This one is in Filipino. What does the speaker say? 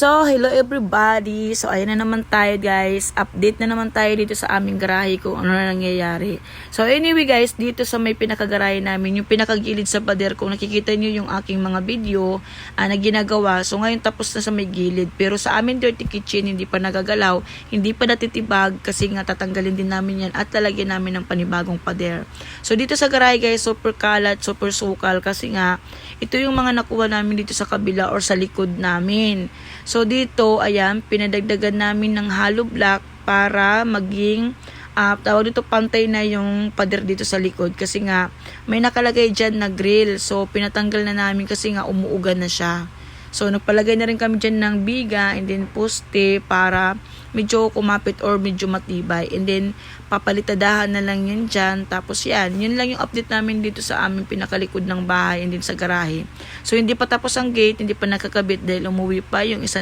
So, hello everybody. So, ayan na naman tayo guys. Update na naman tayo dito sa aming garahe kung ano na nangyayari. So, anyway guys, dito sa may pinakagarahe namin, yung pinakagilid sa pader, kung nakikita nyo yung aking mga video na ginagawa. So, ngayon tapos na sa may gilid. Pero sa amin dirty kitchen, hindi pa nagagalaw, hindi pa natitibag kasi nga tatanggalin din namin yan at lalagyan namin ng panibagong pader. So, dito sa garahe guys, super kalat, super sukal kasi nga, ito yung mga nakuha namin dito sa kabila or sa likod namin. So dito, ayan, pinadagdagan namin ng hollow block para maging tawag dito pantay na yung pader dito sa likod kasi nga may nakalagay dyan na grill. So pinatanggal na namin kasi nga umuugan na siya. So nagpalagay na rin kami dyan ng biga and then poste para medyo kumapit or medyo matibay. And then papalitadahan na lang yan dyan. Tapos yan, yun lang yung update namin dito sa aming pinakalikod ng bahay and then sa garahe. So hindi pa tapos ang gate, hindi pa nakakabit dahil umuwi pa yung isa